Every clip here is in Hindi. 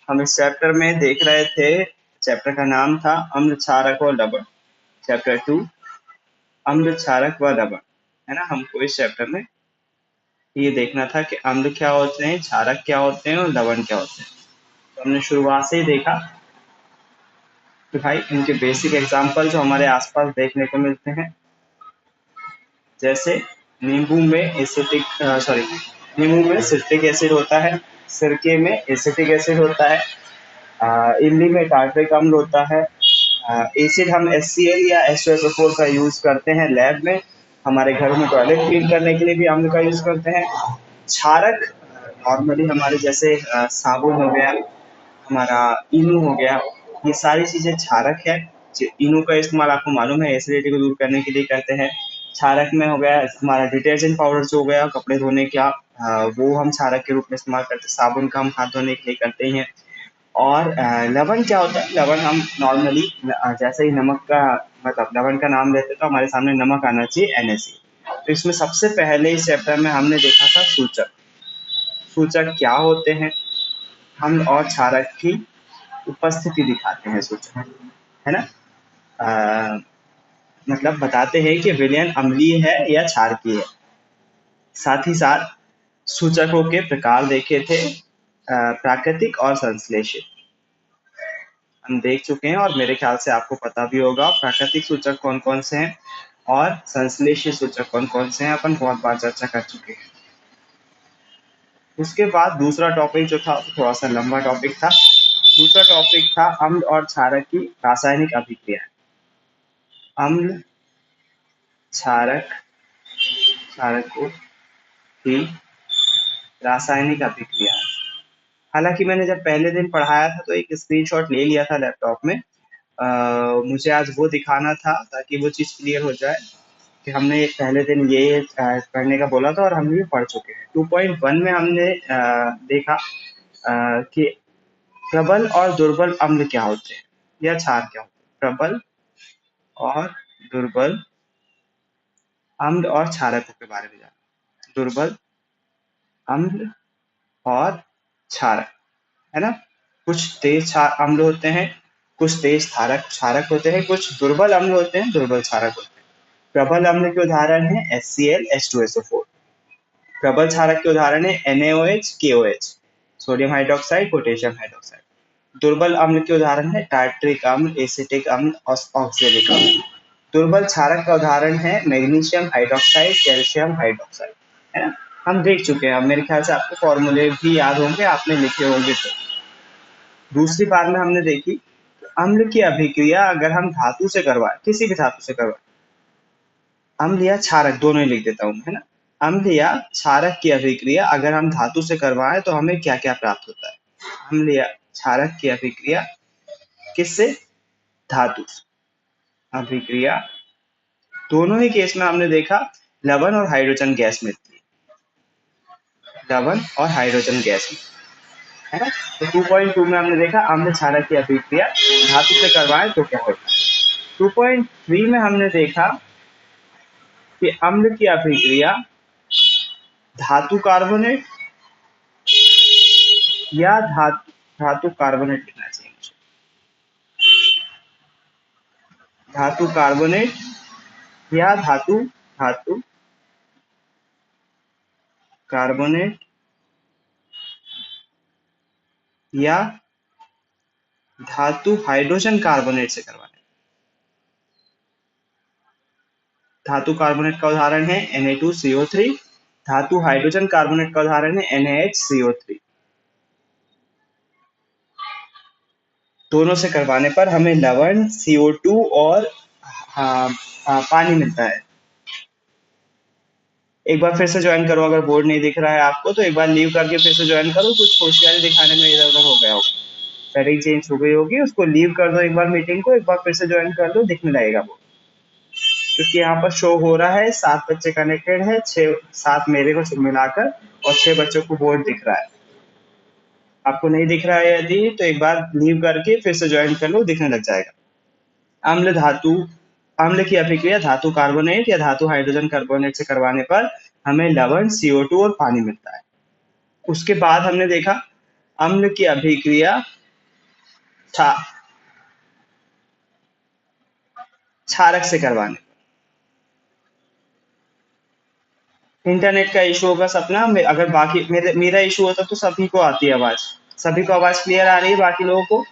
हम इस चैप्टर में देख रहे थे, चैप्टर का नाम था अम्ल, क्षारक और लवण। चैप्टर 2 अम्ल, क्षारक व लवण, है ना। हमको इस चैप्टर में ये देखना था कि अम्ल क्या होते हैं, क्षारक क्या होते हैं और लवण क्या होते हैं। तो हमने शुरुआत से ही देखा कि भाई इनके बेसिक एग्जाम्पल जो हमारे आसपास देखने को मिलते हैं, जैसे नींबू में नींबू में सिट्रिक एसिड होता है, सिरके में एसिटिक एसिड होता है, इमली में टार्ट्रिक अम्ल होता है। एसिड हम HCl या H2SO4 का यूज करते हैं लैब में, हमारे घरों में टॉयलेट क्लीन करने के लिए भी अम्ल का यूज करते हैं। क्षारक नॉर्मली हमारे जैसे साबुन हो गया, हमारा इनो हो गया, ये सारी चीजें क्षारक है। इनो का इस्तेमाल आपको मालूम है एसिडिटी को दूर करने के लिए करते हैं। क्षारक में हो गया हमारा डिटर्जेंट पाउडर जो हो गया कपड़े धोने का, वो हम क्षारक के रूप में इस्तेमाल करते हैं। साबुन का हम हाथ धोने के लिए करते हैं। और लवण क्या होता है, लवण हम नॉर्मली जैसे ही नमक का मतलब लवण का नाम लेते तो हमारे सामने नमक आना चाहिए, NaCl। तो इसमें सबसे पहले इस चैप्टर में हमने देखा था सूचक। सूचक क्या होते हैं, अम्ल और क्षारक की उपस्थिति दिखाते हैं सूचक, है ना। मतलब बताते हैं कि विलयन अम्लीय है या क्षारकीय है। साथ ही साथ सूचकों के प्रकार देखे थे, प्राकृतिक और संश्लेषित हम देख चुके हैं, और मेरे ख्याल से आपको पता भी होगा प्राकृतिक सूचक कौन कौन से हैं और संश्लेषित सूचक कौन कौन से हैं, अपन बहुत बार चर्चा कर चुके हैं। उसके बाद दूसरा टॉपिक जो था थोड़ा सा लंबा टॉपिक था। दूसरा टॉपिक था अम्ल और क्षारक की रासायनिक अभिक्रिया। अम्ल, क्षारक, क्षारकों की रासायनिक अभिक्रिया। हालांकि मैंने जब पहले दिन पढ़ाया था तो एक स्क्रीनशॉट ले लिया था लैपटॉप में, मुझे आज वो दिखाना था ताकि वो चीज़ क्लियर हो जाए कि हमने पहले दिन ये पढ़ने का बोला था और हम ये पढ़ चुके हैं। 2.1 में हमने देखा कि प्रबल और दुर्बल अम्ल क्या होते हैं या क्षार क्या होते हैं। प्रबल और दुर्बल अम्ल और क्षारकों के बारे में जाना। दुर्बल अम्ल और क्षारक, है ना। कुछ तेज अम्ल होते हैं, कुछ तेज क्षारक होते हैं, कुछ दुर्बल अम्ल होते हैं, दुर्बल क्षारक होते हैं। प्रबल अम्ल के उदाहरण है HCl, H2SO4। प्रबल क्षारक के उदाहरण है NaOH, KOH, sodium hydroxide, potassium hydroxide. दुर्बल अम्ल के उदाहरण है टार्ट्रिक अम्ल, एसिटिक अम्ल और ऑक्सैलिक अम्ल। दुर्बल क्षारक का उदाहरण है मैग्नीशियम हाइड्रोक्साइड, कैल्शियम हाइड्रोक्साइड, है ना। हम देख चुके हैं, अब मेरे ख्याल से आपको फॉर्मूले भी याद होंगे, आपने लिखे होंगे। तो दूसरी बार में हमने देखी अम्ल की अभिक्रिया अगर हम धातु से करवाएं, किसी भी धातु से करवाएं, अम्ल या क्षारक दोनों ही लिख देता हूं, है ना। अम्ल या क्षारक की अभिक्रिया अगर हम धातु से करवाएं तो हमें क्या क्या प्राप्त होता है। अम्ल या क्षारक की अभिक्रिया किससे, धातु से। अभिक्रिया दोनों ही केस में हमने देखा लवण और हाइड्रोजन गैस मिलती है, लवण और हाइड्रोजन गैस में, है ना। तो 2.2 में हमने देखा अम्ल क्षारक की अभिक्रिया धातु से करवाएं तो क्या होता है। 2.3 में हमने देखा कि अम्ल की अभिक्रिया धातु कार्बोनेट या धातु कार्बोनेट लिखना चाहिए मुझे, धातु कार्बोनेट या धातु धातु कार्बोनेट या धातु हाइड्रोजन कार्बोनेट से करवाना। धातु कार्बोनेट का उदाहरण है Na2CO3, धातु हाइड्रोजन कार्बोनेट का उदाहरण है NaHCO3। दोनों से करवाने पर हमें लवण, CO2 और पानी मिलता है। एक बार फिर से ज्वाइन करो, अगर बोर्ड नहीं दिख रहा है आपको तो एक बार लीव करके फिर से ज्वाइन करो, कुछ होशियारी दिखाने में इधर उधर हो गया होगा, सेटिंग चेंज हो गई होगी, उसको लीव कर दो एक बार मीटिंग को, एक बार फिर से ज्वाइन कर दो, दिखने लगेगा वो। क्योंकि यहाँ पर शो हो रहा है 7 बच्चे कनेक्टेड है, 7 मेरे को मिलाकर, और 6 बच्चों को बोर्ड दिख रहा है। आपको नहीं दिख रहा है यदि तो एक बार लीव करके फिर से ज्वाइन कर लो, दिखने लग जाएगा। अम्ल की अभिक्रिया धातु कार्बोनेट या धातु हाइड्रोजन कार्बोनेट से करवाने पर हमें लवण, CO2 और पानी मिलता है। उसके बाद हमने देखा अम्ल की अभिक्रिया छा क्षारक से करवाने। इंटरनेट का इशू होगा सपना, अगर बाकी मेरा इशू होता तो सभी को आती है आवाज, सभी को आवाज क्लियर आ रही है, बाकी लोगों को?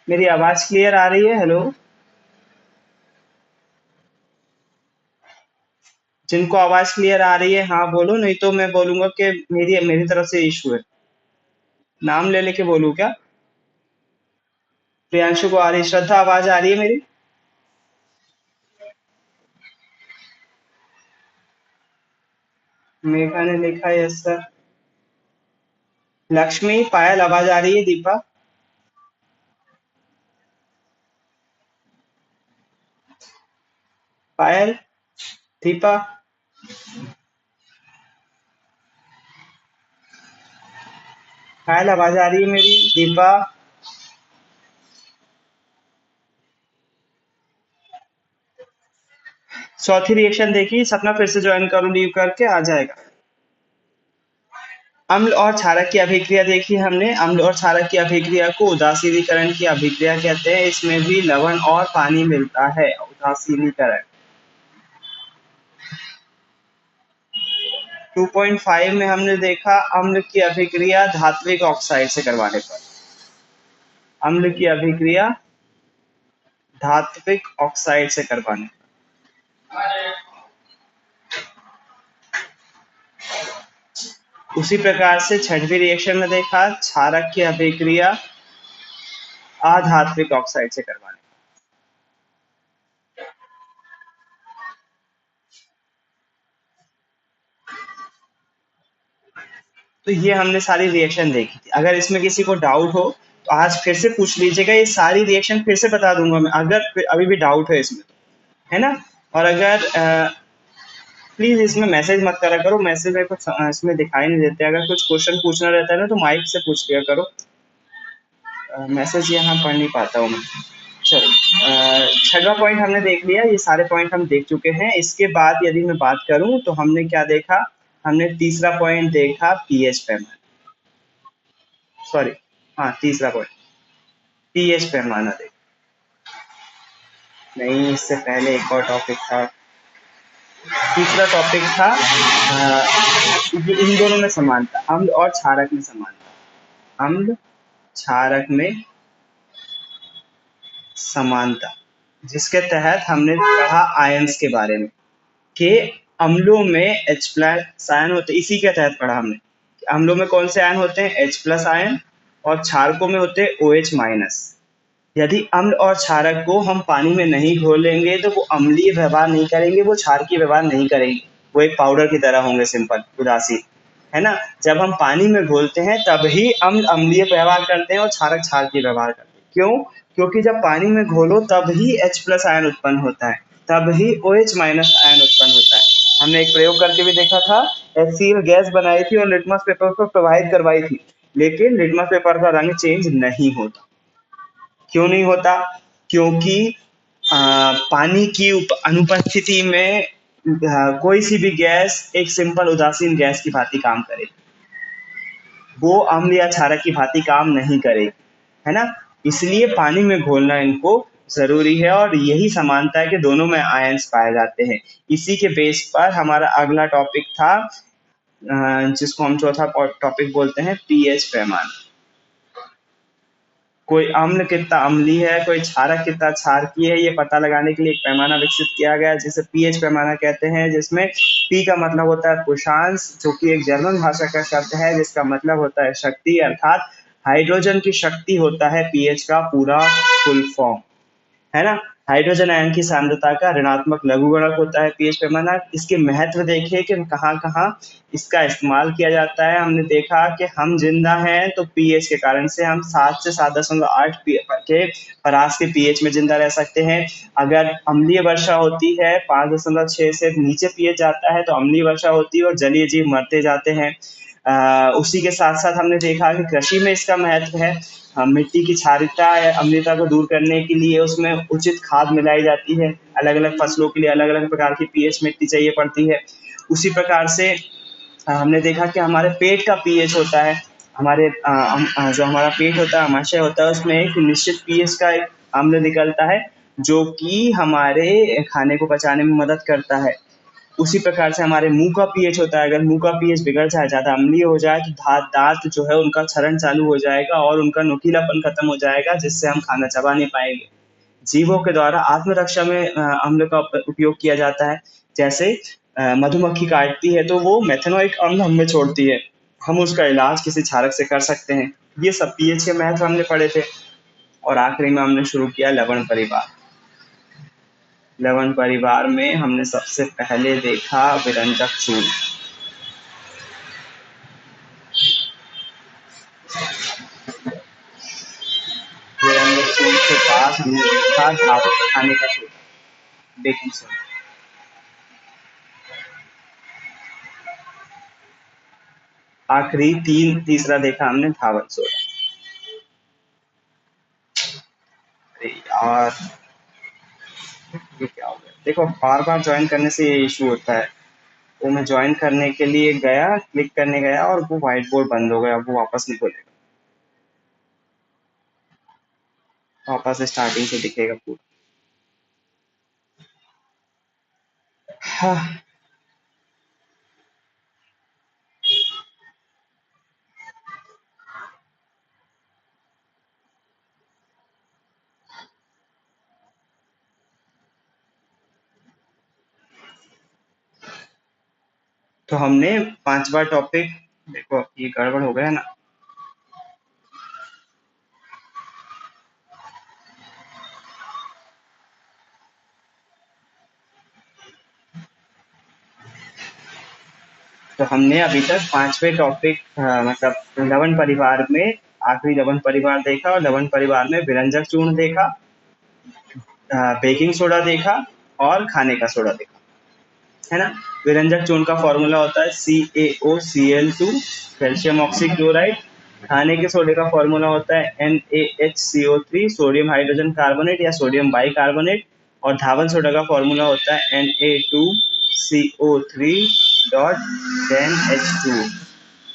मेरी आवाज क्लियर आ रही है? हेलो, जिनको आवाज क्लियर आ रही है हाँ बोलो, नहीं तो मैं बोलूंगा कि मेरी मेरी तरफ से इशू है। नाम ले लेके बोलूं क्या? प्रियांशु को आ रही, श्रद्धा आवाज आ रही है मेरी? मेघा ने लिखा यस सर। लक्ष्मी, पायल आवाज आ रही है? दीपा, पायल, दीपा, पायल आवाज आ रही है मेरी? दीपा, चौथी रिएक्शन देखी, सपना फिर से ज्वाइन करो लीव करके, आ जाएगा। अम्ल और क्षारक की अभिक्रिया देखी हमने। अम्ल और क्षारक की अभिक्रिया को उदासीनीकरण की अभिक्रिया कहते हैं। इसमें भी लवण और पानी मिलता है, उदासीनीकरण। 2.5 में हमने देखा अम्ल की अभिक्रिया धात्विक ऑक्साइड से करवाने पर। अम्ल की अभिक्रिया धात्विक ऑक्साइड से करवाने। उसी प्रकार से छठवीं रिएक्शन में देखा क्षारक की अभिक्रिया अधात्विक ऑक्साइड से करवाने। तो ये हमने सारी रिएक्शन देखी थी। अगर इसमें किसी को डाउट हो तो आज फिर से पूछ लीजिएगा, ये सारी रिएक्शन फिर से बता दूंगा मैं, अगर अभी भी डाउट है इसमें तो, है ना? और अगर प्लीज इसमें मैसेज मत करा करो, मैसेज में कुछ इसमें दिखाई नहीं देते। अगर कुछ क्वेश्चन पूछना रहता है ना तो माइक से पूछ लिया करो, मैसेज यहाँ पढ़ नहीं पाता हूँ मैं। चलो, छठवां पॉइंट हमने देख लिया, ये सारे पॉइंट हम देख चुके हैं। इसके बाद यदि मैं बात करूं तो हमने क्या देखा? हमने तीसरा पॉइंट देखा पीएच पैमाना। सॉरी, हाँ तीसरा पॉइंट पीएच पैमाना देखा। नहीं, इससे पहले एक और टॉपिक था। तीसरा टॉपिक था इन दोनों में समानता, अम्ल और क्षारक में समानता। अम्ल क्षारक में समानता, जिसके तहत हमने पढ़ा आयंस के बारे में कि अम्लों में H प्लस आयन होते, इसी के तहत पढ़ा हमने। अम्लों में कौन से आयन होते हैं? H प्लस आयन, और क्षारकों में होते हैं OH माइनस। यदि अम्ल और क्षारक को हम पानी में नहीं घोलेंगे तो वो अम्लीय व्यवहार नहीं करेंगे, वो क्षारकीय व्यवहार नहीं करेंगे, वो एक पाउडर की तरह होंगे, सिंपल उदासीन, है ना? जब हम पानी में घोलते हैं तब ही अम्ल अम्लीय व्यवहार करते हैं और क्षारक क्षारकीय व्यवहार करते हैं। क्यों? क्योंकि जब पानी में घोलो तब ही H प्लस आयन उत्पन्न होता है, तब ही OH माइनस आयन उत्पन्न होता है। हमने एक प्रयोग करके भी देखा था, HCl गैस बनाई थी और लिटमस पेपर पर प्रवाहित करवाई थी, लेकिन लिटमस पेपर का रंग चेंज नहीं होता। क्यों नहीं होता? क्योंकि पानी की अनुपस्थिति में कोई सी भी गैस एक सिंपल उदासीन गैस की भांति काम करेगी, वो अम्ल या क्षारक की भांति काम नहीं करेगी, है ना? इसलिए पानी में घोलना इनको जरूरी है, और यही समानता है कि दोनों में आयंस पाए जाते हैं। इसी के बेस पर हमारा अगला टॉपिक था, जिसको हम चौथा टॉपिक बोलते हैं पीएच पैमाना। कोई अम्ल कितना अम्लीय है, कोई क्षारक कितना क्षारकीय है, ये पता लगाने के लिए एक पैमाना विकसित किया गया जिसे पीएच पैमाना कहते हैं, जिसमें पी का मतलब होता है पुरुषांश, जो कि एक जर्मन भाषा का शब्द है जिसका मतलब होता है शक्ति, अर्थात हाइड्रोजन की शक्ति होता है पीएच का पूरा फुल फॉर्म, है ना? हाइड्रोजन आयन की सांद्रता का ऋणात्मक लघुगणक होता है पीएच पैमाना। इसके महत्व देखिए कि कहाँ कहाँ इसका इस्तेमाल किया जाता है। हमने देखा कि हम जिंदा हैं तो पीएच के कारण से हम 7 से 7.8 के परास के पीएच में जिंदा रह सकते हैं। अगर अम्लीय वर्षा होती है 5.6 से नीचे पीएच जाता है तो अम्लीय वर्षा होती है और जलीय जीव मरते जाते हैं। उसी के साथ साथ हमने देखा कि कृषि में इसका महत्व है। मिट्टी की क्षारीयता या अम्लीयता को दूर करने के लिए उसमें उचित खाद मिलाई जाती है। अलग अलग फसलों के लिए अलग अलग प्रकार की पीएच मिट्टी चाहिए पड़ती है। उसी प्रकार से हमने देखा कि हमारे पेट का पीएच होता है, जो हमारा पेट होता है, आमाशय होता है, उसमें एक निश्चित पीएच का एक अम्ल निकलता है जो कि हमारे खाने को पचाने में मदद करता है। उसी प्रकार से हमारे मुंह का पीएच होता है। अगर मुंह का पीएच बिगड़ जाए, ज़्यादा अम्लीय हो जाए, तो दांत जो है उनका क्षरण चालू हो जाएगा और उनका नुकीलापन खत्म हो जाएगा, जिससे हम खाना चबा नहीं पाएंगे। जीवों के द्वारा आत्मरक्षा में अम्ल का उपयोग किया जाता है। जैसे मधुमक्खी काटती है तो वो मेथेनोइक अम्ल हम में छोड़ती है, हम उसका इलाज किसी क्षारक से कर सकते हैं। ये सब पीएच के महत्व हमने पढ़े थे। और आखिरी में हमने शुरू किया लवण परिवार। लवण परिवार में हमने सबसे पहले देखा विरंजक चूर्ण। विरंजक चूर्ण के बाद हमने देखा खाने का सोडा, बेकिंग सोडा। आखिरी तीसरा देखा हमने धावक सोडा। अरे यार, ये क्या हो गया? देखो, बार बार ज्वाइन करने से ये इशू होता है। वो मैं ज्वाइन करने के लिए गया, क्लिक करने गया और वो व्हाइट बोर्ड बंद हो गया, वो वापस नहीं खुलेगा, वापस स्टार्टिंग से दिखेगा पूरा। हाँ, तो हमने 5वां टॉपिक, देखो ये गड़बड़ हो गया ना। तो हमने अभी तक 5वें टॉपिक, मतलब लवण परिवार में आखिरी लवण परिवार देखा, और लवण परिवार में विरंजक चूर्ण देखा, बेकिंग सोडा देखा और खाने का सोडा देखा, है ना। विरंजक चूर्ण का फॉर्मूला होता है CaOCl2, कैल्शियम ऑक्सीक्लोराइड। खाने के सोडे का फॉर्मूला होता है NaHCO3, सोडियम हाइड्रोजन कार्बोनेट या सोडियम बाइकार्बोनेट। और धावन सोडा का फॉर्मूला होता है Na2CO3 डॉट 10H2।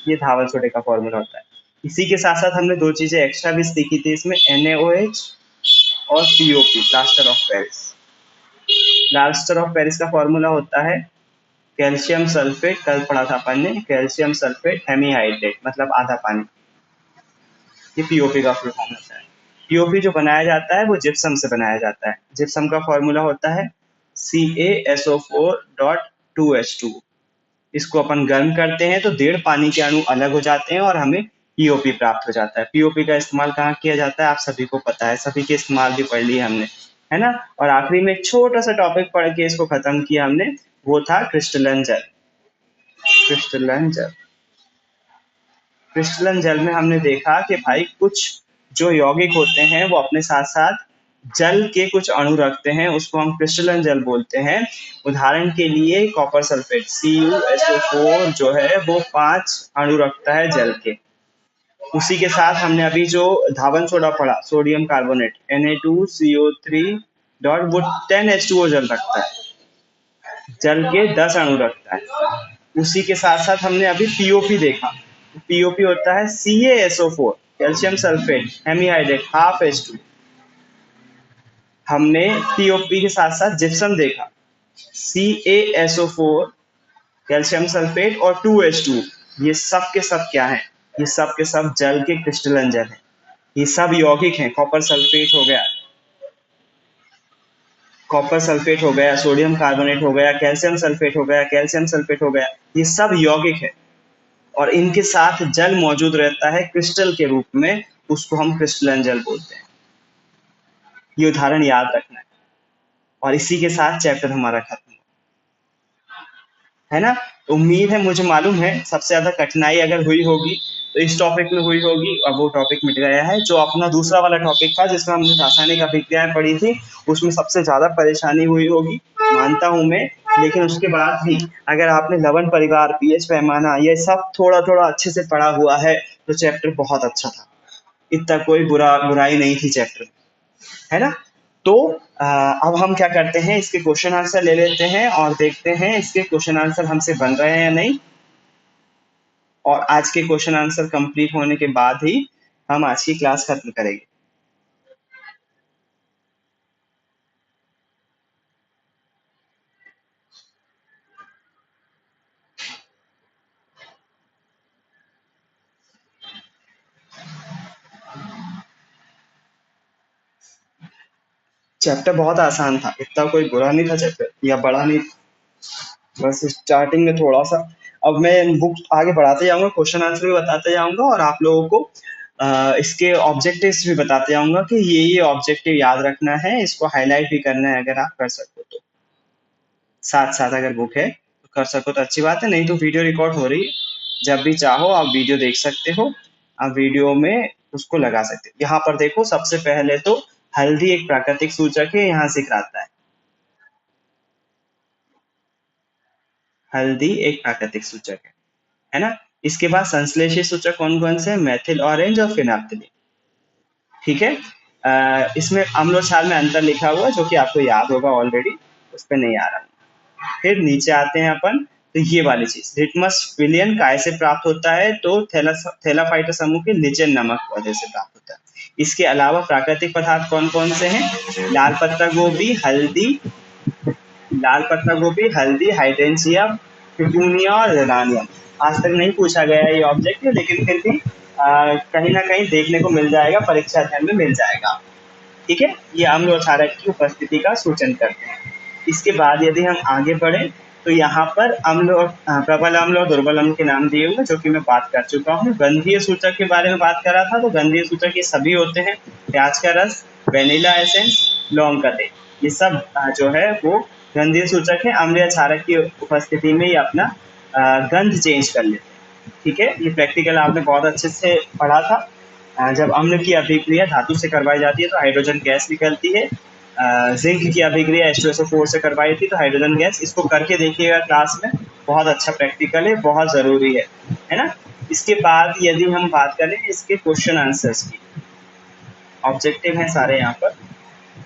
ये धावन सोडे का फॉर्मूला होता है। इसी के साथ साथ हमने दो चीजें एक्स्ट्रा भी सीखी थी इसमें, NaOH और COP, plaster of Paris. Plaster of Paris का फॉर्मूला होता है कैल्शियम सल्फेट, कल पढ़ा था अपन ने, कैल्शियम सल्फेट हेमीहाइड्रेट, मतलब आधा पानी। ये पीओपी का फुल फॉर्म होता है। पीओपी जो बनाया जाता है वो जिप्सम से बनाया जाता है। जिप्सम का फॉर्मूला होता है CaSO4.2H2। इसको अपन गर्म करते हैं तो 1.5 पानी के अणु अलग हो जाते हैं और हमें पीओपी प्राप्त हो जाता है। पीओपी का इस्तेमाल कहाँ किया जाता है आप सभी को पता है, सभी के इस्तेमाल भी पढ़ लिए हमने, है ना। और आखिरी में एक छोटा सा टॉपिक पढ़ के इसको खत्म किया हमने, वो था क्रिस्टलन जल। क्रिस्टलन जल, क्रिस्टलन जल में हमने देखा कि भाई कुछ जो यौगिक होते हैं वो अपने साथ साथ जल के कुछ अणु रखते हैं, उसको हम क्रिस्टलन जल बोलते हैं। उदाहरण के लिए कॉपर सल्फेट CuSO4 जो है वो 5 अणु रखता है जल के। उसी के साथ हमने अभी जो धावन सोडा पढ़ा, सोडियम कार्बोनेट Na2CO3 डॉट, वो 10H2O जल रखता है, जल के 10 अणु रखता है। उसी के साथ साथ हमने अभी पीओपी देखा। पीओपी होता है CaSO4, calcium sulphate hemihydrate, half H2। हमने पीओपी के साथ साथ जिप्सम देखा, CaSO4, कैल्शियम सल्फेट और 2H2। ये सब के सब क्या है? ये सब के सब जल के क्रिस्टलन जल है। ये सब यौगिक हैं। कॉपर सल्फेट हो गया, कॉपर सल्फेट हो गया, सोडियम कार्बोनेट हो गया, कैल्शियम सल्फेट हो गया, कैल्शियम सल्फेट हो गया, ये सब यौगिक है। और इनके साथ जल मौजूद रहता है क्रिस्टल के रूप में, उसको हम क्रिस्टलन जल बोलते हैं। ये उदाहरण याद रखना है। और इसी के साथ चैप्टर हमारा खत्म, है ना। उम्मीद है, मुझे मालूम है सबसे ज्यादा कठिनाई अगर हुई होगी तो इस टॉपिक में हुई होगी, और वो टॉपिक मिट गया है। जो अपना दूसरा वाला टॉपिक था जिसमें हमने रासायनिक अभिक्रियाएं पढ़ी थी, उसमें सबसे ज्यादा परेशानी हुई होगी, मानता हूं मैं। लेकिन उसके बाद भी अगर आपने लवण परिवार, पीएच पैमाना, ये सब थोड़ा थोड़ा अच्छे से पढ़ा हुआ है तो चैप्टर बहुत अच्छा था। इतना कोई बुराई नहीं थी चैप्टर, है ना। तो अब हम क्या करते हैं, इसके क्वेश्चन आंसर ले लेते हैं और देखते हैं इसके क्वेश्चन आंसर हमसे बन रहे हैं या नहीं। और आज के क्वेश्चन आंसर कंप्लीट होने के बाद ही हम आज की क्लास खत्म करेंगे। चैप्टर बहुत आसान था, इतना कोई बुरा नहीं था चैप्टर या बड़ा नहीं, बस स्टार्टिंग में थोड़ा सा। अब मैं बुक आगे बढ़ाते जाऊंगा, क्वेश्चन आंसर भी बताते जाऊंगा और आप लोगों को इसके ऑब्जेक्टिव्स भी बताते जाऊंगा कि ये ऑब्जेक्टिव याद रखना है, इसको हाईलाइट भी करना है, अगर आप कर सको तो। साथ साथ अगर बुक है तो कर सको तो अच्छी बात है, नहीं तो वीडियो रिकॉर्ड हो रही है, जब भी चाहो आप वीडियो देख सकते हो, आप वीडियो में उसको लगा सकते हो। यहाँ पर देखो, सबसे पहले तो हल्दी एक प्राकृतिक सूचक है, यहाँ सिखाता है हल्दी एक प्राकृतिक सूचक है ना। इसके बाद संश्लेषित सूचक कौन कौन से हैं? मेथिल ऑरेंज और फिनाप्थलीन। ठीक है। इसमें अम्ल और क्षार में अंतर लिखा हुआ है, जो कि आपको याद होगा ऑलरेडी, उस पर नहीं आ रहा। फिर नीचे आते हैं अपन, तो ये वाली चीज लिटमस विलियन काय से प्राप्त होता है? तो थैलाफाइटा समूह के लिचेन नमक पौधे से प्राप्त होता है। इसके अलावा प्राकृतिक पदार्थ कौन कौन से हैं? लाल पत्ता गोभी, हल्दी, लाल पत्ता गोभी, हल्दी, हाइड्रेंशिया, पिटूनिया और जेरानियम। आज तक नहीं पूछा गया है ये ऑब्जेक्ट, लेकिन फिर भी कहीं ना कहीं देखने को मिल जाएगा, परीक्षा अध्ययन में मिल जाएगा। ठीक है, ये अम्ल और क्षारक की उपस्थिति का सूचन करते हैं। इसके बाद यदि हम आगे बढ़े, तो यहाँ पर अम्ल और प्रबल अम्ल और दुर्बल अम्ल के नाम दिए हुए, जो कि मैं बात कर चुका हूँ। गंधीय सूचक के बारे में बात कर रहा था, तो गंधीय सूचक ये सभी होते हैं: प्याज का रस, वेनिला एसेंस, लौंग का तेल, ये सब जो है वो गंधीय सूचक है। अम्ल या क्षारक की उपस्थिति में ये अपना गंध चेंज कर लेते हैं। ठीक है, ये प्रैक्टिकल आपने बहुत अच्छे से पढ़ा था। जब अम्ल की अभिक्रिया धातु से करवाई जाती है तो हाइड्रोजन गैस निकलती है। जिंक की अभिक्रिया H2SO4 से करवाई थी तो हाइड्रोजन गैस। इसको करके देखिएगा क्लास में, बहुत अच्छा प्रैक्टिकल है, बहुत ज़रूरी है ना। इसके बाद यदि हम बात करें इसके क्वेश्चन आंसर्स की, ऑब्जेक्टिव हैं सारे यहाँ पर।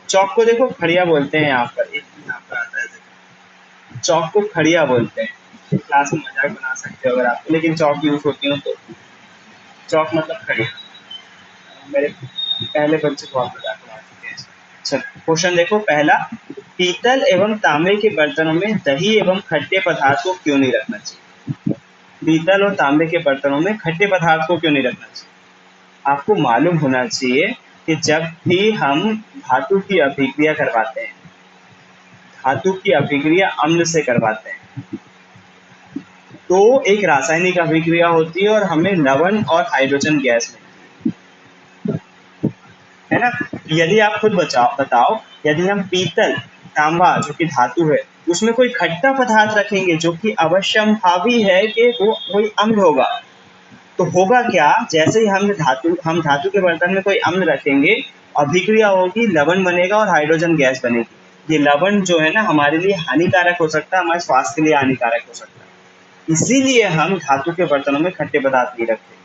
चौक को देखो खड़िया बोलते हैं यहाँ पर, एक यहाँ पर आता है, चौक को खड़िया बोलते हैं। क्लास में मजाक बना सकते हो अगर आप, लेकिन चौक यूज होती हो तो चौक मतलब खड़िया। मेरे पहले बच्चे बहुत मजाक बना चुके हैं। अच्छा, क्वेश्चन देखो पहला, पीतल एवं तांबे के बर्तनों में दही एवं खट्टे पदार्थ को क्यों नहीं रखना चाहिए? पीतल और तांबे के बर्तनों में खट्टे पदार्थ को क्यों नहीं रखना चाहिए? आपको मालूम होना चाहिए कि जब भी हम धातु की अभिक्रिया करवाते हैं, धातु की अभिक्रिया अम्ल से करवाते हैं, तो एक रासायनिक अभिक्रिया होती है और हमें लवण और हाइड्रोजन गैस मिलती है ना। यदि आप खुद बताओ, यदि हम पीतल, तांबा जो कि धातु है, उसमें कोई खट्टा पदार्थ रखेंगे जो कि अवश्यंभावी है कि वो कोई अम्ल होगा, तो होगा क्या? जैसे ही हम धातु के बर्तन में कोई अम्ल रखेंगे, अभिक्रिया होगी, लवण बनेगा और हाइड्रोजन गैस बनेगी। ये लवण जो है ना हमारे लिए हानिकारक हो सकता है, हमारे स्वास्थ्य के लिए हानिकारक हो सकता है। इसीलिए हम धातु के बर्तनों में खट्टे पदार्थ नहीं रखते।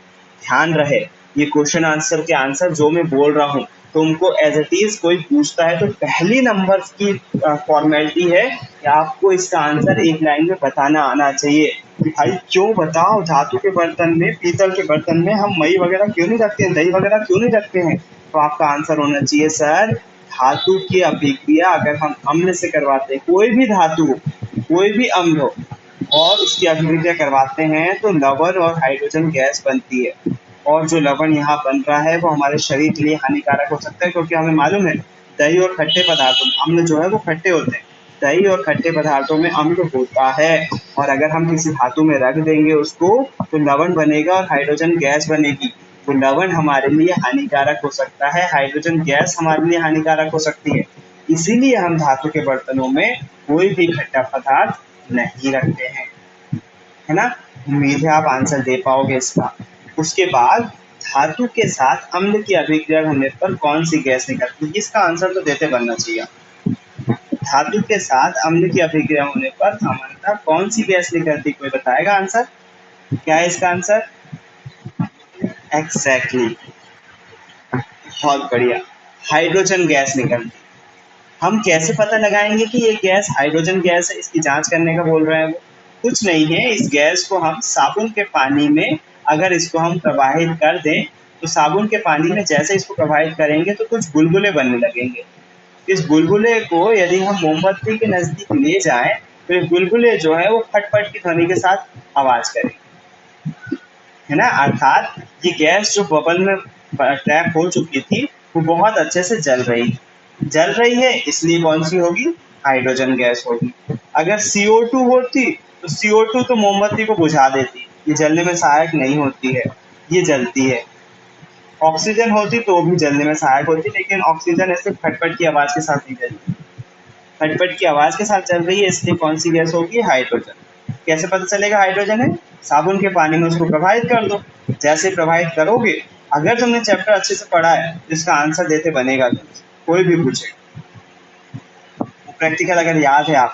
ध्यान रहे, ये क्वेश्चन आंसर के आंसर जो मैं बोल रहा हूँ, तुमको एज इट इज कोई पूछता है तो पहली नंबर की फॉर्मेलिटी है कि आपको इसका आंसर एक लाइन में बताना आना चाहिए कि भाई क्यों बताओ, धातु के बर्तन में, पीतल के बर्तन में हम मई वगैरह क्यों नहीं रखते हैं, दही वगैरह क्यों नहीं रखते हैं? तो आपका आंसर होना चाहिए सर, धातु की अभिक्रिया अगर हम अम्ल से करवाते हैं, कोई भी धातु, कोई भी अम्ल हो, और उसकी अभिक्रिया करवाते हैं तो लवण और हाइड्रोजन गैस बनती है। और जो लवण यहाँ बन रहा है वो हमारे शरीर के लिए हानिकारक हो सकता है, क्योंकि हमें मालूम है दही और खट्टे पदार्थों में अम्ल जो है वो खट्टे होते हैं। दही और खट्टे पदार्थों में अम्ल होता है, और अगर हम किसी धातु में रख देंगे उसको, तो लवण बनेगा और हाइड्रोजन गैस बनेगी। तो लवण हमारे लिए हानिकारक हो सकता है, हाइड्रोजन गैस हमारे लिए हानिकारक हो सकती है। इसीलिए हम धातु के बर्तनों में कोई भी खट्टा पदार्थ नहीं रखते हैं, है ना। उम्मीद है आप आंसर दे पाओगे इसका। उसके बाद, धातु के साथ अम्ल की अभिक्रिया होने पर कौन सी गैस निकलती है? इसका आंसर तो देते बनना चाहिए। धातु के साथ अम्ल की अभिक्रिया होने पर सामान्यतः कौन सी गैस निकलती, कोई बताएगा आंसर? क्या है इसका आंसर? एग्जैक्टली, बहुत बढ़िया, हाइड्रोजन गैस निकलती। हम कैसे पता लगाएंगे कि ये गैस हाइड्रोजन गैस है? इसकी जांच करने का बोल रहे हैं वो। कुछ नहीं है, इस गैस को हम साबुन के पानी में अगर इसको हम प्रवाहित कर दें तो साबुन के पानी में जैसे इसको प्रवाहित करेंगे तो कुछ बुलबुले बनने लगेंगे। इस बुलबुले को यदि हम मोमबत्ती के नज़दीक ले जाएं तो ये बुलबुले जो है वो फट-फट की ध्वनि के साथ आवाज़ करेंगे, है ना? अर्थात ये गैस जो बबल में ट्रैप हो चुकी थी वो बहुत अच्छे से जल रही है, इसलिए कौन सी होगी? हाइड्रोजन गैस होगी। अगर CO2 होती तो CO2 तो मोमबत्ती को बुझा देती, ये जलने में सहायक नहीं होती है, ये जलती है। ऑक्सीजन होती तो भी जलने में सहायक होती, लेकिन ऑक्सीजन ऐसे फटफट की आवाज़ के साथ नहीं जलती, फटफट की आवाज़ के साथ चल रही है, इसलिए कौन सी गैस होगी? हाइड्रोजन। कैसे पता चलेगा हाइड्रोजन है? साबुन के पानी में उसको प्रवाहित कर दो, जैसे प्रवाहित करोगे, अगर तुमने चैप्टर अच्छे से पढ़ा है तो इसका आंसर देते बनेगा तुमसे, कोई भी पूछे, प्रैक्टिकल अगर याद है आप।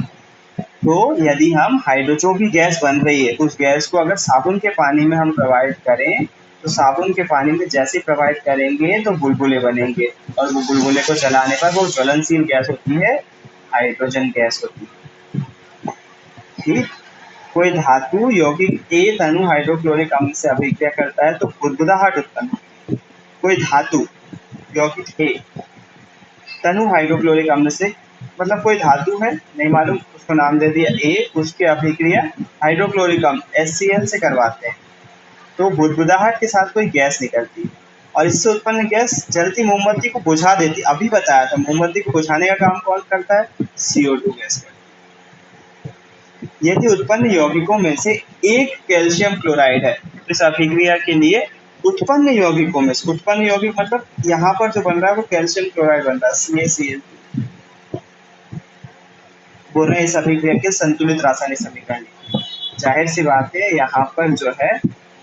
तो यदि हम जो भी गैस बन रही है उस गैस को अगर साबुन के पानी में हम प्रवाहित करें तो साबुन के पानी में जैसे प्रवाहित करेंगे तो बुलबुले बनेंगे, और वो बुलबुले को जलाने पर वो ज्वलनशील गैस होती है, हाइड्रोजन गैस होती है। ठीक। कोई धातु यौगिक ए तनु हाइड्रोक्लोरिक अम्ल से अभिक्रिया करता है तो बुदबुदाहट उत्पन्न होती है। कोई धातु यौगिक ए तनु हाइड्रोक्लोरिक अम्ल से, मतलब कोई धातु है, नहीं मालूम, उसको नाम दे दिया ए, उसकी अभिक्रिया हाइड्रोक्लोरिक अम्ल HCl से करवाते हैं तो बुदबुदाहट के साथ कोई गैस निकलती है और इससे उत्पन्न गैस जलती मोमबत्ती को बुझा देती। अभी बताया था मोमबत्ती को बुझाने का काम कौन करता है? CO2 गैस करता है। यदि उत्पन्न यौगिकों में से एक कैल्शियम क्लोराइड है तो इस अभिक्रिया के लिए उत्पन्न यौगिकों में से, उत्पन्न यौगिक मतलब यहाँ पर जो बन रहा है वो कैल्शियम क्लोराइड बन रहा है, CaCl, बोल रहे हैं इस अभिक्रिया के संतुलित रासायनिक समीकरण। जाहिर सी बात है यहाँ पर जो है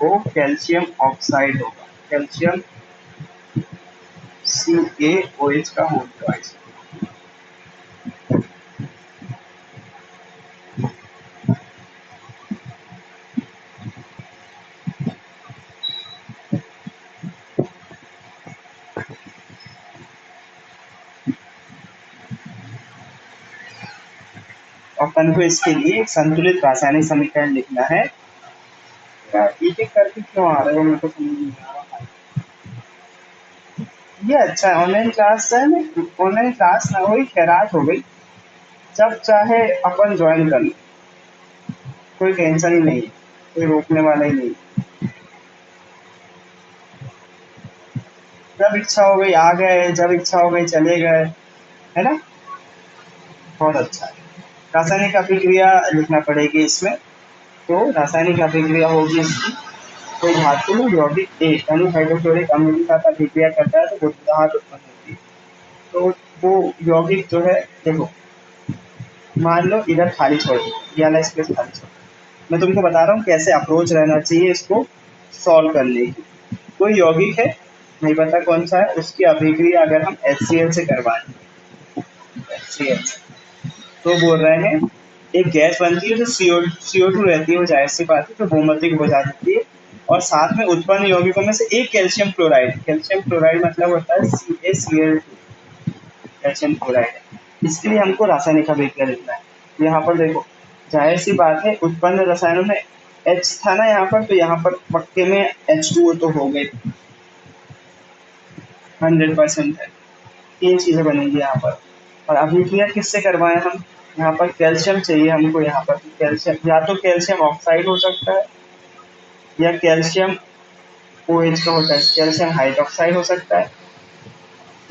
वो कैल्शियम ऑक्साइड होगा, कैल्शियम CaOH का होल ट्वाइस। अपन को इसके लिए एक संतुलित रासायनिक समीकरण लिखना है। एक एक करके क्यों आ रहे हो, मेरे को समझ नहीं आ रहा। ये अच्छा ऑनलाइन क्लास है ना, ऑनलाइन क्लास ना हुई खैरात हो गई, जब चाहे अपन ज्वाइन कर ले, कोई टेंशन ही नहीं, कोई रोकने वाला ही नहीं, जब इच्छा हो गई आ गए, जब इच्छा हो गई चले गए, है ना? बहुत अच्छा है। रासायनिक अभिक्रिया लिखना पड़ेगी इसमें, तो रासायनिक अभिक्रिया होगी इसकी, कोई धातु यौगिक एक अणु हाइड्रोक्लोरिक अम्ल के साथ अभिक्रिया करता है तो बुदबुदाहट उत्पन्न होती है। तो वो यौगिक जो है, देखो मान लो इधर खाली छोड़ दो, ये वाला स्पेस खाली छोड़ दो, मैं तुमको बता रहा हूँ कैसे अप्रोच रहना चाहिए इसको सॉल्व करने की। कोई यौगिक है, नहीं पता कौन सा है, उसकी अभिक्रिया अगर हम HCl से करवाएं, HCl तो बोल रहे हैं एक गैस बनती है जो CO2 रहती है, वो जाहिर सी बात है तो मोमबत्ती को बुझा देती है, और साथ में उत्पन्न यौगिकों में से एक कैल्शियम क्लोराइड, कैल्शियम क्लोराइड मतलब होता है CaCl2, कैल्शियम क्लोराइड। इसके लिए हमको रासायनिक अभिक्रिया लिखना है। यहाँ पर देखो जाहिर सी बात है उत्पन्न रसायनों में H था ना यहाँ पर, तो यहाँ पर पक्के में H2O तो हो गए, 100% है। तीन चीजें बनेंगी यहाँ पर, और अभिक्रिया किससे करवाएं हम? यहाँ पर कैल्शियम चाहिए हमको, यहाँ पर कैल्शियम या तो कैल्शियम ऑक्साइड हो सकता है या कैल्शियम OH का होता है, कैल्शियम हाइड्रोक्साइड हो सकता है,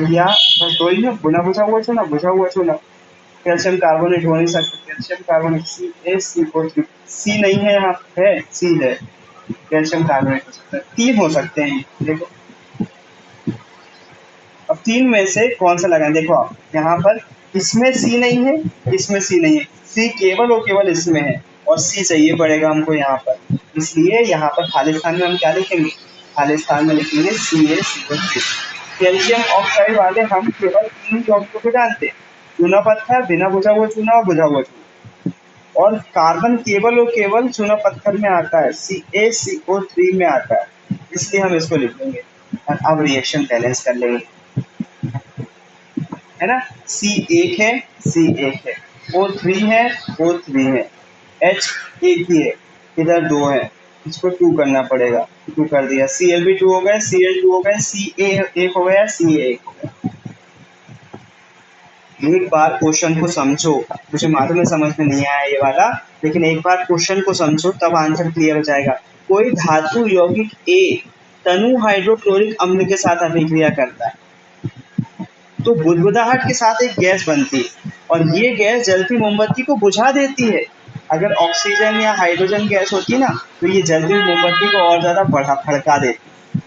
या बस दो ही है, बुना बुझा हुआ चूना, बुझा हुआ चूना। कैल्शियम कार्बोनेट हो नहीं सकता, कैल्शियम कार्बोनेट CaCO3, सी नहीं है यहाँ, है सी है, कैल्शियम कार्बोनेट हो सकता है, तीन हो सकते हैं देखो। अब तीन में से कौन सा लगाएं? देखो आप यहाँ पर इसमें सी नहीं है, इसमें सी नहीं है, सी केवल और केवल इसमें है और सी चाहिए पड़ेगा हमको यहाँ पर, इसलिए यहाँ पर खाली स्थान में हम क्या लिखेंगे? खाली स्थान में लिखेंगे CaCO3। कैल्शियम ऑक्साइड वाले हम केवल तीन यौगिकों को जानते हैं, चूना पत्थर, बिना बुझा हुआ चूना और बुझा हुआ चूना, और कार्बन केवल और केवल चूना पत्थर में आता है, CaCO3 में आता है, इसलिए हम इसको लिख देंगे। अब रिएक्शन बैलेंस कर लेंगे, है ना? C एक है, C एक है, O3 है, O3 है, H एक ही है, इधर 2 है, इसको 2 करना पड़ेगा, 2 कर दिया, Cl भी 2 हो गया, Cl2 हो गया, Ca एक हो गया, Ca एक हो गया। एक बार क्वेश्चन को समझो, मुझे मालूम है समझ में नहीं आया ये वाला, लेकिन एक बार क्वेश्चन को समझो तब आंसर क्लियर हो जाएगा। कोई धातु यौगिक ए तनु हाइड्रोक्लोरिक अम्ल के साथ अभिक्रिया करता है तो बुदबुदाहट के साथ एक गैस बनती है और ये गैस जलती मोमबत्ती को बुझा देती है। अगर ऑक्सीजन या हाइड्रोजन गैस होती ना तो ये जलती हुई मोमबत्ती को और ज्यादा बढ़ा भड़का देती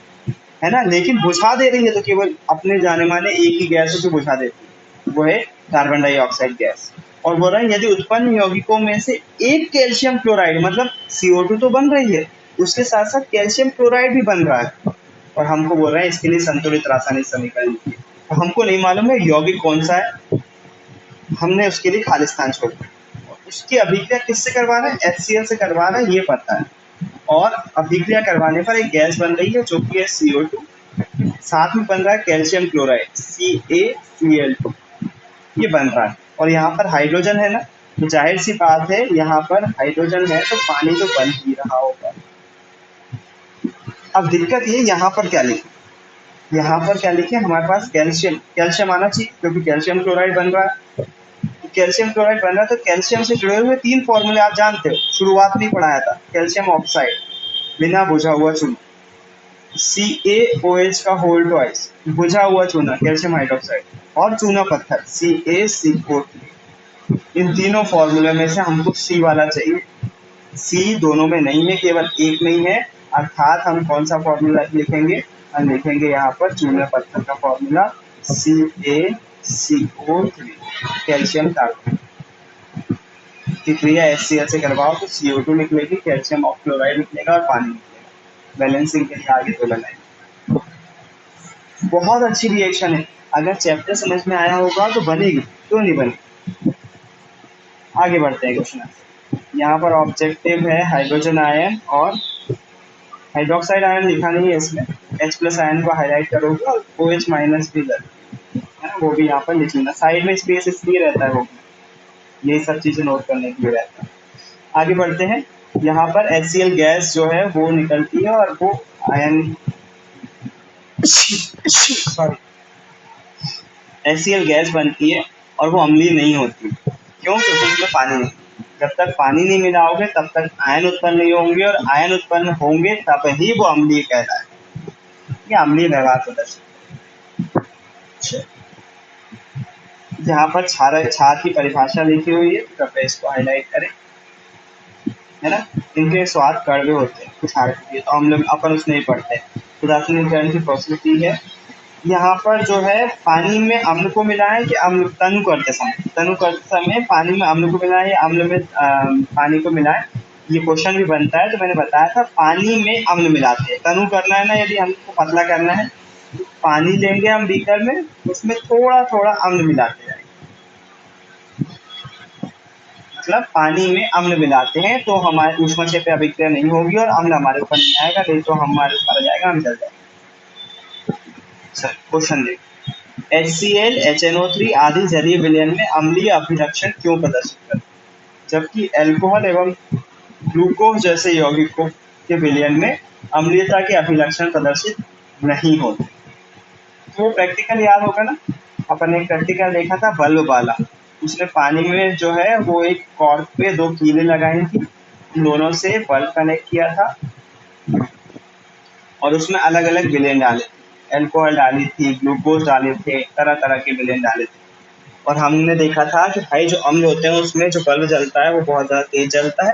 है ना, लेकिन बुझा दे रही है तो केवल अपने जाने माने एक ही गैस को बुझा देती है, वो है कार्बन डाइऑक्साइड गैस। और बोल रहा है यदि उत्पन्न यौगिकों में से एक कैल्शियम क्लोराइड, मतलब CO2 तो बन रही है, उसके साथ साथ कैल्शियम क्लोराइड भी बन रहा है, और हमको बोल रहे हैं इसके लिए संतुलित रासायनिक समीकरण लिखिए। तो हमको नहीं मालूम है यौगिक कौन सा है, हमने उसके लिए खालिस्तान छोड़ दिया। उसकी अभिक्रिया किससे करवाना है, HCl से करवाना है, ये पता है। और अभिक्रिया करवाने पर एक गैस बन रही है जो कि है CO2, साथ में बन रहा है कैल्शियम क्लोराइड CaCl2, ये बन रहा है। और यहाँ पर हाइड्रोजन है ना, तो जाहिर सी बात है यहाँ पर हाइड्रोजन है तो पानी तो बन ही रहा होगा। अब दिक्कत ये यहाँ पर क्या लिखे, यहाँ पर क्या लिखे, हमारे पास कैल्शियम, कैल्शियम आना चाहिए क्योंकि कैल्शियम क्लोराइड बन रहा है। कैल्शियम क्लोराइड बन रहा है तो कैल्शियम से जुड़े हुए 3 फॉर्मूले आप जानते हो, शुरुआत में पढ़ाया था। कैल्शियम ऑक्साइड बिना बुझा हुआ चूना, CaOH का होल ट्वाइस बुझा हुआ चूना कैल्शियम हाइड्रोक्साइड, और चूना पत्थर CaCO3। इन तीनों फॉर्मूले में से हमको C वाला चाहिए। C दोनों में नहीं है, केवल एक में ही है, अर्थात हम कौन सा फॉर्मूला लिखेंगे, हम लिखेंगे यहाँ पर चूना पत्थर का फॉर्मूला CaCO3, कैल्शियम कार्बोनेट की क्रिया HCl से करवाओ तो CO2 निकलेगी, कैल्शियम ऑक्लोराइड निकलेगा और पानी निकलेगा। बैलेंसिंग के लिए आगे तो लगाएंगे। बहुत अच्छी रिएक्शन है, अगर चैप्टर समझ में आया होगा तो बनेगी, क्यों नहीं बनेगी। आगे बढ़ते हैं क्वेश्चन। यहाँ पर ऑब्जेक्टिव है हाइड्रोजन आयन और हाइड्रोक्साइड आयन लिखा नहीं है इसमें, H+ आयन को हाईलाइट करोगे और OH- भी है ना, वो भी यहाँ पर लिख लेना, साइड में स्पेस इसलिए रहता है वो, यही सब चीजें नोट करने के लिए रहता है। आगे बढ़ते हैं, यहाँ पर HCl गैस जो है वो निकलती है और वो आयन सॉरी HCl गैस बनती है और वो अम्लीय नहीं होती। क्यों, क्योंकि उसमें पानी नहीं, जब तक पानी नहीं मिलाओगे तब तक आयन उत्पन्न नहीं होंगे, और आयन उत्पन्न होंगे तब ही वो अम्लीय कहलाए, ये अम्लीय व्यवहार प्रदर्शित। जहाँ पर क्षार की परिभाषा लिखी हुई है कृपया इसको हाईलाइट करें, है ना। इनके स्वाद कड़वे होते हैं क्षार के, तो हम लोग अपन उसमें ही पढ़ते हैं। उदासीनीकरण की प्रस्तुति है। यहाँ पर जो है पानी में अम्ल को मिलाएं कि अम्ल, तनु करते समय पानी में अम्ल को मिलाएं या अम्ल में पानी को मिलाएं, ये क्वेश्चन भी बनता है। तो मैंने बताया था पानी में अम्ल मिलाते हैं, तनु करना है ना, यदि हमको पतला करना है तो पानी लेंगे हम बीकर में, उसमें थोड़ा थोड़ा अम्ल मिलाते जाएंगे, मतलब पानी में अम्ल मिलाते हैं तो हमारे ऊष्मा क्षेत्र अभिक्रिया नहीं होगी और अम्ल हमारे ऊपर नहीं आएगा, नहीं तो हमारे ऊपर आ जाएगा, हम जल जाएंगे। क्वेश्चन देखो, HCl, HNO3 आदि जलीय विलयन में अम्लीय अभिलक्षण क्यों प्रदर्शित करते हैं, जबकि अल्कोहल एवं ग्लूकोज जैसे यौगिकों के विलयन में अम्लीयता के अभिलक्षण प्रदर्शित नहीं होते। तो प्रैक्टिकल याद होगा ना, अपन ने एक प्रैक्टिकल देखा था बल्ब वाला, उसने पानी में जो है वो एक कॉर्क पे 2 कीलें लगाई थी, दोनों से बल्ब कनेक्ट किया था और उसमें अलग अलग विलेन डाले, अल्कोहल डाली थी, ग्लूकोज डाले थे, तरह तरह के विलेन डाले थे। और हमने देखा था कि भाई जो अम्ल होते हैं उसमें जो बल्ब जलता है वो बहुत ज़्यादा तेज जलता है,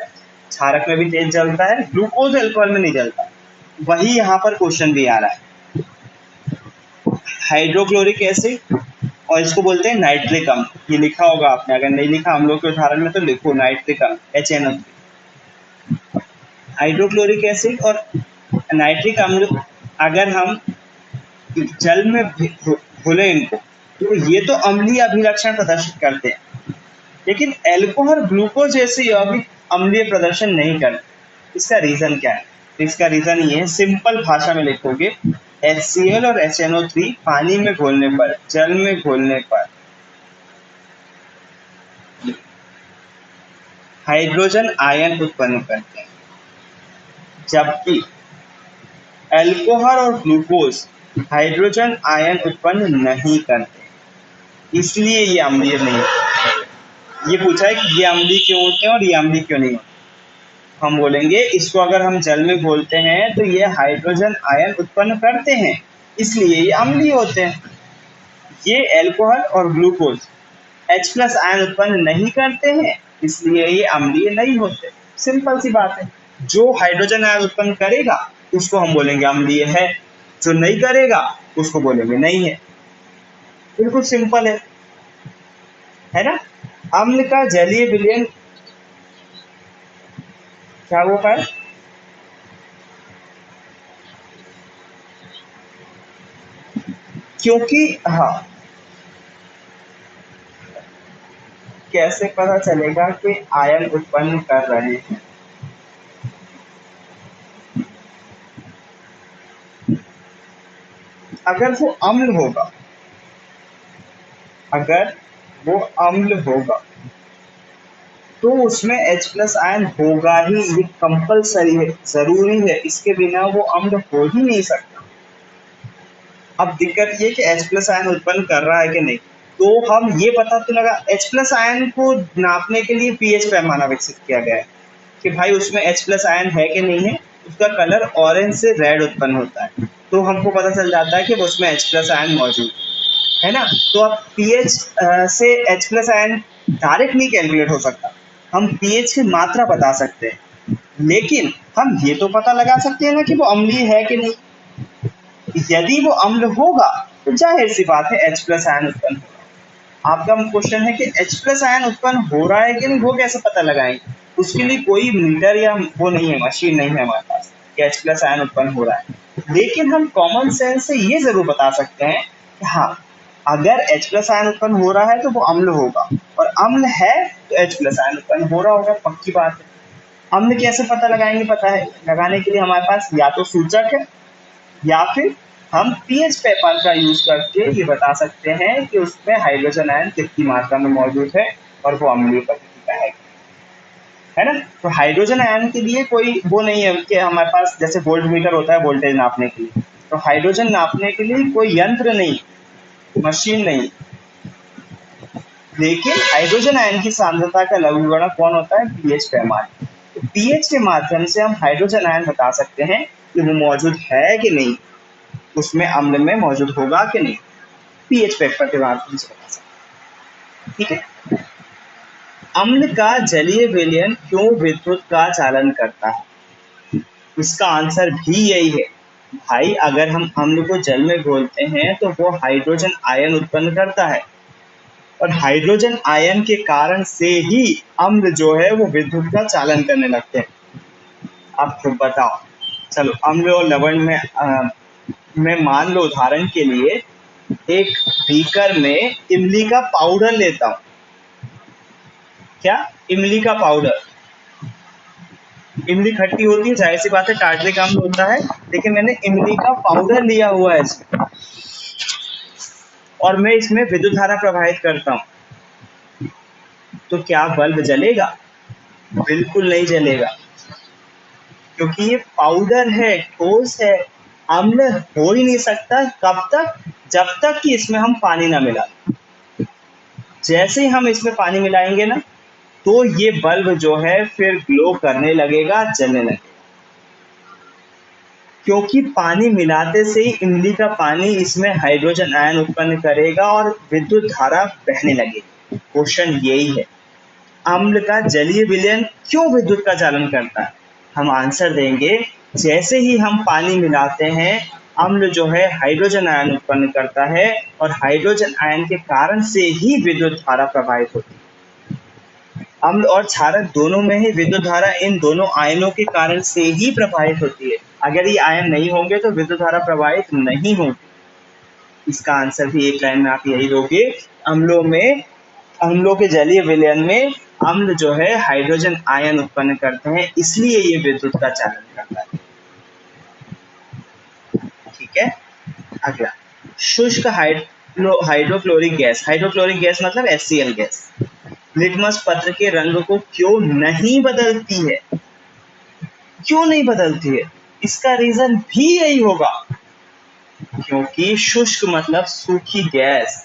क्षारक में भी तेज जलता है, ग्लूकोज अल्कोहल में नहीं जलता। वही यहाँ पर क्वेश्चन भी आ रहा है, हाइड्रोक्लोरिक एसिड और इसको बोलते हैं नाइट्रिक अम्ल, ये लिखा होगा आपने, अगर नहीं लिखा हम लोग के उदाहरण में तो लिखो नाइट्रिक अम्ल HNO। हाइड्रोक्लोरिक एसिड और नाइट्रिक अम्ल अगर हम जल में घुले इनको तो ये तो अम्लीय अभिलक्षण प्रदर्शित करते हैं, लेकिन अल्कोहल ग्लूकोज जैसे यौगिक अम्लीय प्रदर्शन नहीं करते। इसका रीजन क्या है, इसका रीजन ये है, सिंपल भाषा में लिखोगे HCl और HNO3 पानी में घोलने पर, जल में घोलने पर हाइड्रोजन आयन उत्पन्न करते हैं, जबकि अल्कोहल और ग्लूकोज हाइड्रोजन आयन उत्पन्न नहीं करते, इसलिए ये अम्लीय नहीं होते। ये पूछा है कि ये अम्लीय क्यों होते हैं और ये अम्लीय क्यों नहीं होते। हम बोलेंगे इसको अगर हम जल में घोलते हैं तो ये हाइड्रोजन आयन उत्पन्न करते हैं, इसलिए ये अम्लीय होते हैं। ये अल्कोहल और ग्लूकोज H+ आयन उत्पन्न नहीं करते हैं, इसलिए ये अम्लीय नहीं होते। सिंपल सी बात है। जो हाइड्रोजन आयन उत्पन्न करेगा उसको हम बोलेंगे अम्लीय है, जो नहीं करेगा उसको बोलेंगे नहीं है। बिल्कुल सिंपल है ना। अम्ल का जलीय विलयन क्या होता है? क्योंकि हाँ, कैसे पता चलेगा कि आयन उत्पन्न कर रहे हैं? अगर वो अम्ल होगा, अगर वो अम्ल होगा तो उसमें H+ आयन होगा ही, ये कंपलसरी है, जरूरी है, इसके बिना वो अम्ल हो ही नहीं सकता। अब दिक्कत ये कि H+ आयन उत्पन्न कर रहा है कि नहीं, तो हम ये पता तो लगा, H+ आयन को नापने के लिए pH पैमाना विकसित किया गया है कि भाई उसमें H+ आयन है कि नहीं है, उसका कलर ऑरेंज से रेड उत्पन्न होता है, तो हमको पता चल जाता है कि उसमें H+ आयन मौजूद है ना। तो अब pH से H+ आयन डायरेक्ट नहीं कैलकुलेट हो सकता, हम pH की मात्रा बता सकते हैं, लेकिन हम ये तो पता लगा सकते हैं ना कि वो अम्लीय है कि नहीं। यदि वो अम्ल होगा तो जाहिर सी बात है H+ आयन उत्पन्न होगा। आपका क्वेश्चन है कि H+ आयन उत्पन्न हो रहा है कि नहीं, वो कैसे पता लगाएंगे? उसके लिए कोई मीटर या वो नहीं है, मशीन नहीं है हमारे पास कि H+ आयन उत्पन्न हो रहा है, लेकिन हम कॉमन सेंस से ये जरूर बता सकते हैं कि हाँ, अगर H+ आयन उत्पन्न हो रहा है तो वो अम्ल होगा, और अम्ल है तो H+ आयन उत्पन्न हो रहा होगा, पक्की बात है। अम्ल कैसे पता लगाएंगे? पता है, लगाने के लिए हमारे पास या तो सूचक है या फिर हम pH पेपर का यूज करके ये बता सकते हैं कि उसमें हाइड्रोजन आयन कितनी मात्रा में मौजूद है और वो अम्लीय प्रकृति का है ना। तो हाइड्रोजन आयन के लिए कोई वो नहीं है कि हमारे पास जैसे वोल्ट मीटर होता है वोल्टेज नापने के लिए, तो हाइड्रोजन नापने के लिए कोई यंत्र नहीं, मशीन नहीं, लेकिन हाइड्रोजन आयन की सांद्रता का लघुगणक कौन होता है? pH पैमाना। तो pH के माध्यम से हम हाइड्रोजन आयन बता सकते हैं कि वो मौजूद है कि नहीं, उसमें अम्ल में मौजूद होगा कि नहीं, pH पेपर के माध्यम से बता सकते हैं। ठीक है। अम्ल का जलीय विलयन क्यों विद्युत का चालन करता है? इसका आंसर भी यही है भाई, अगर हम अम्ल को जल में घोलते हैं तो वो हाइड्रोजन आयन उत्पन्न करता है, और हाइड्रोजन आयन के कारण से ही अम्ल जो है वो विद्युत का चालन करने लगते हैं। अब खुद बताओ, चलो अम्ल और लवण में मान लो उदाहरण के लिए एक बीकर में इमली का पाउडर लेता हूं, क्या इमली का पाउडर, इमली खट्टी होती है, जाहिर सी बात है टार्टरिक अम्ल होता है, लेकिन मैंने इमली का पाउडर लिया हुआ है इसमें, और मैं इसमें विद्युत धारा प्रवाहित करता हूं, तो क्या बल्ब जलेगा? बिल्कुल नहीं जलेगा, क्योंकि ये पाउडर है, ठोस है, अम्ल हो ही नहीं सकता। कब तक? जब तक कि इसमें हम पानी ना मिला। जैसे ही हम इसमें पानी मिलाएंगे ना, तो ये बल्ब जो है फिर ग्लो करने लगेगा, जलने लगेगा, क्योंकि पानी मिलाते से ही इमली का पानी इसमें हाइड्रोजन आयन उत्पन्न करेगा और विद्युत धारा बहने लगेगी। क्वेश्चन यही है, अम्ल का जलीय विलयन क्यों विद्युत का चालन करता है? हम आंसर देंगे, जैसे ही हम पानी मिलाते हैं अम्ल जो है हाइड्रोजन आयन उत्पन्न करता है, और हाइड्रोजन आयन के कारण से ही विद्युत धारा प्रवाहित होती है। अम्ल और क्षारक दोनों में ही विद्युत धारा इन दोनों आयनों के कारण से ही प्रवाहित होती है। अगर ये आयन नहीं होंगे तो विद्युत धारा प्रवाहित नहीं होगी। इसका आंसर भी एक लाइन में आप यही दोगे, अम्लों के जलीय विलयन में अम्ल जो है हाइड्रोजन आयन उत्पन्न करते हैं, इसलिए ये विद्युत का चालन करता है। ठीक है। अगला, शुष्क हाइड्रोक्लोरिक गैस, हाइड्रोक्लोरिक गैस मतलब HCl गैस, लिटमस पत्र के रंग को क्यों नहीं बदलती है? क्यों नहीं बदलती है? इसका रीजन भी यही होगा, क्योंकि शुष्क मतलब सूखी गैस।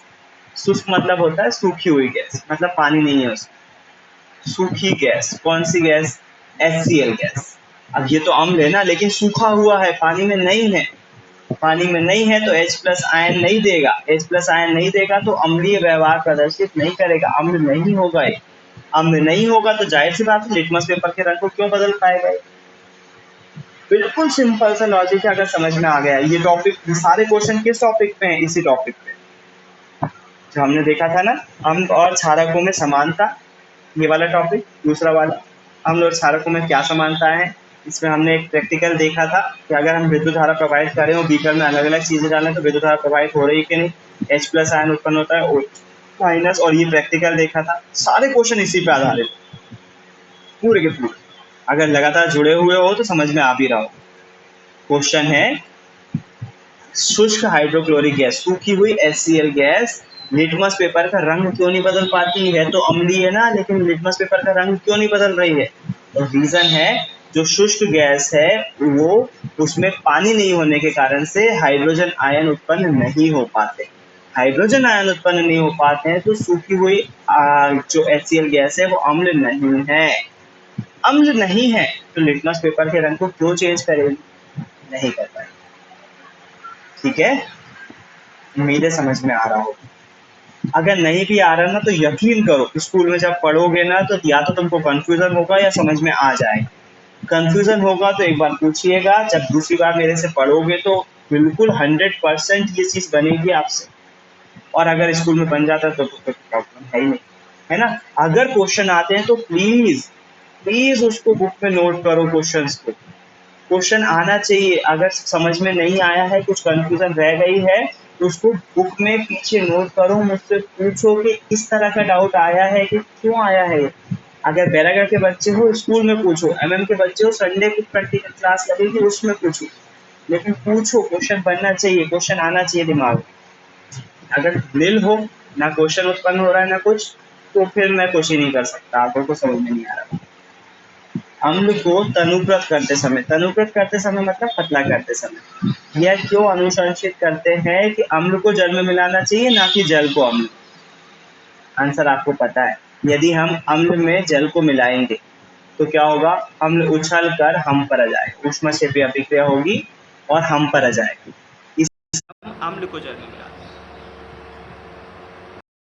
शुष्क मतलब होता है सूखी हुई गैस, मतलब पानी नहीं है उसमें। सूखी गैस, कौन सी गैस? HCl gas. अब ये तो अम्ल है ना, लेकिन सूखा हुआ है, पानी में नहीं है। पानी में नहीं है तो H+ आयन नहीं देगा। H+ आयन नहीं देगा तो अम्लीय व्यवहार प्रदर्शित नहीं करेगा, अम्ल नहीं होगा। ये अम्ल नहीं होगा तो जाहिर सी बात है लिटमस पेपर के रंग को क्यों बदल पाएगा? बिल्कुल सिंपल सा लॉजिक है, अगर समझ में आ गया। ये टॉपिक, सारे क्वेश्चन किस टॉपिक पे हैं? इसी टॉपिक पे जो हमने देखा था ना, अम्ल और क्षारकों में समानता। ये वाला टॉपिक, दूसरा वाला, अम्ल और क्षारकों में क्या समानता है। इसमें हमने एक प्रैक्टिकल देखा था कि अगर हम विद्युत धारा प्रवाहित करें और बीकर में अलग अलग चीजें डालें तो विद्युत धारा प्रवाहित हो रही है कि नहीं, H+ आयन उत्पन्न होता है, O-। और ये प्रैक्टिकल देखा था। सारे क्वेश्चन इसी पे आधारित, पूरे के पूरे। अगर लगातार जुड़े हुए हो तो समझ में आ भी रहा हो। क्वेश्चन है, शुष्क हाइड्रोक्लोरिक गैस, सूखी हुई HCl गैस लिटमस पेपर का रंग क्यों नहीं बदल पाती है? तो अम्लीय है ना, लेकिन लिटमस पेपर का रंग क्यों नहीं बदल रही है? तो रीजन है, जो शुष्क गैस है वो, उसमें पानी नहीं होने के कारण से हाइड्रोजन आयन उत्पन्न नहीं हो पाते। हाइड्रोजन आयन उत्पन्न नहीं हो पाते हैं तो सूखी हुई जो HCl गैस है वो अम्ल नहीं है। अम्ल नहीं है तो लिटमस पेपर के रंग को क्यों चेंज करेगी? नहीं कर पाएगी। ठीक है, उम्मीद है समझ में आ रहा हो। अगर नहीं भी आ रहा ना तो यकीन करो, स्कूल में जब पढ़ोगे ना तो या तो तुमको कंफ्यूजन होगा या समझ में आ जाएगा। कंफ्यूजन होगा तो एक बार पूछिएगा, जब दूसरी बार मेरे से पढ़ोगे तो बिल्कुल 100% ये चीज बनेगी आपसे। और अगर स्कूल में बन जाता तो कोई प्रॉब्लम है ही नहीं, है ना। अगर क्वेश्चन आते हैं तो प्लीज प्लीज उसको बुक में नोट करो, क्वेश्चंस को। क्वेश्चन आना चाहिए। अगर समझ में नहीं आया है, कुछ कंफ्यूजन रह गई है तो उसको बुक में पीछे नोट करो, मुझसे पूछो कि किस तरह का डाउट आया है, कि क्यों आया है। अगर बैरागढ़ के बच्चे हो स्कूल में पूछो, MM के बच्चे हो संडे को प्रैक्टिकल क्लास लगेगी उसमें पूछो, लेकिन पूछो, क्वेश्चन बनना चाहिए, क्वेश्चन आना चाहिए दिमाग में। अगर दिल हो ना, क्वेश्चन उत्पन्न हो रहा है ना कुछ, तो फिर मैं कुछ ही नहीं कर सकता। आप लोग को समझ में नहीं आ रहा। अम्ल को तनुकृत करते समय मतलब पतला करते समय, यह क्यों अनुशंसित करते हैं कि अम्ल को जल में मिलाना चाहिए, ना कि जल को अम्ल? आंसर आपको पता है। यदि हम अम्ल में जल को मिलाएंगे तो क्या होगा? अम्ल उछल कर हम पर आ जाएगा, ऊष्मक्षेपी अभिक्रिया होगी और हम पर आ जाएगा। इस अम्ल को जल में मिलाते